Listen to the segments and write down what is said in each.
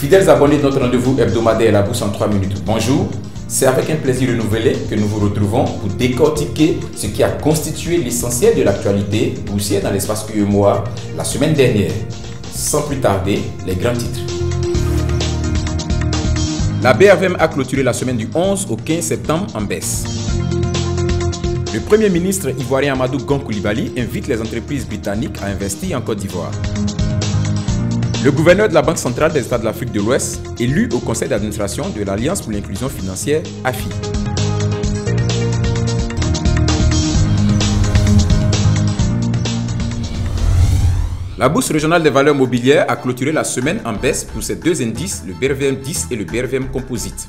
Fidèles abonnés de notre rendez-vous hebdomadaire La Bourse en 3 minutes, bonjour. C'est avec un plaisir renouvelé que nous vous retrouvons pour décortiquer ce qui a constitué l'essentiel de l'actualité boursière dans l'espace UEMOA la semaine dernière. Sans plus tarder, les grands titres. La BRVM a clôturé la semaine du 11 au 15 septembre en baisse. Le Premier ministre ivoirien Amadou Gon Coulibaly invite les entreprises britanniques à investir en Côte d'Ivoire. Le gouverneur de la Banque centrale des États de l'Afrique de l'Ouest, élu au conseil d'administration de l'Alliance pour l'inclusion financière, AFI. La Bourse régionale des valeurs mobilières a clôturé la semaine en baisse pour ses deux indices, le BRVM 10 et le BRVM Composite.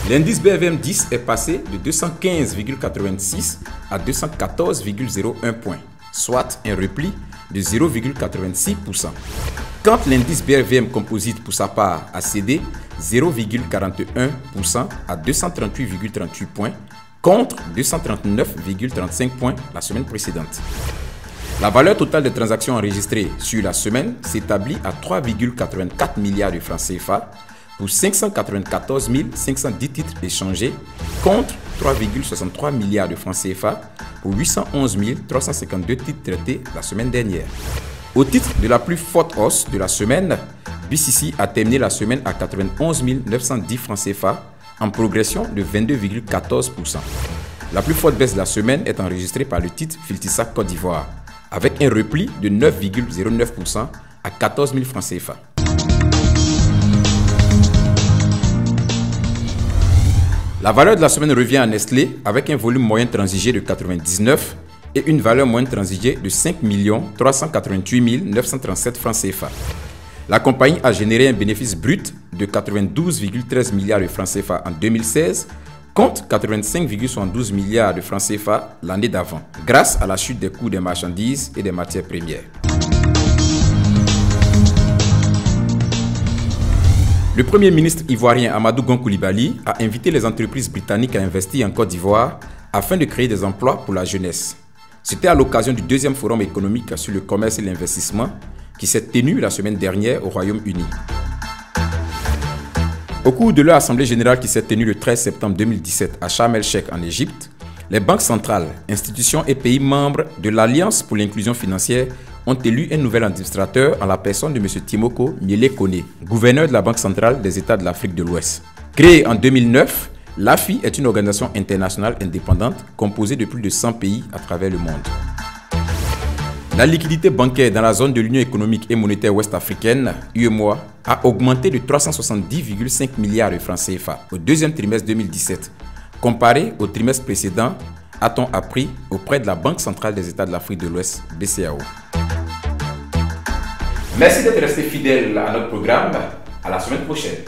L'indice BRVM 10 est passé de 215,86 à 214,01 points, soit un repli de 0,86%. Quand l'indice BRVM Composite, pour sa part, a cédé 0,41% à 238,38 points contre 239,35 points la semaine précédente. La valeur totale des transactions enregistrées sur la semaine s'établit à 3,84 milliards de francs CFA pour 594 510 titres échangés contre 3,63 milliards de francs CFA pour 811 352 titres traités la semaine dernière. Au titre de la plus forte hausse de la semaine, BCC a terminé la semaine à 91 910 francs CFA en progression de 22,14%. La plus forte baisse de la semaine est enregistrée par le titre Filtissa Côte d'Ivoire, avec un repli de 9,09% à 14 000 francs CFA. La valeur de la semaine revient à Nestlé avec un volume moyen transigé de 99 et une valeur moyenne transigée de 5 388 937 francs CFA. La compagnie a généré un bénéfice brut de 92,13 milliards de francs CFA en 2016 contre 85,72 milliards de francs CFA l'année d'avant, grâce à la chute des coûts des marchandises et des matières premières. Le Premier ministre ivoirien Amadou Gon Coulibaly a invité les entreprises britanniques à investir en Côte d'Ivoire afin de créer des emplois pour la jeunesse. C'était à l'occasion du deuxième forum économique sur le commerce et l'investissement qui s'est tenu la semaine dernière au Royaume-Uni. Au cours de leur assemblée générale qui s'est tenue le 13 septembre 2017 à Sharm el-Sheikh en Égypte, les banques centrales, institutions et pays membres de l'Alliance pour l'inclusion financière ont élu un nouvel administrateur en la personne de M. Timoko Miele Kone, gouverneur de la Banque centrale des États de l'Afrique de l'Ouest. Créée en 2009, l'AFI est une organisation internationale indépendante composée de plus de 100 pays à travers le monde. La liquidité bancaire dans la zone de l'Union économique et monétaire ouest-africaine, UEMOA, a augmenté de 370,5 milliards de francs CFA au deuxième trimestre 2017, comparé au trimestre précédent, a-t-on appris auprès de la Banque centrale des États de l'Afrique de l'Ouest, BCAO. Merci d'être resté fidèle à notre programme. À la semaine prochaine.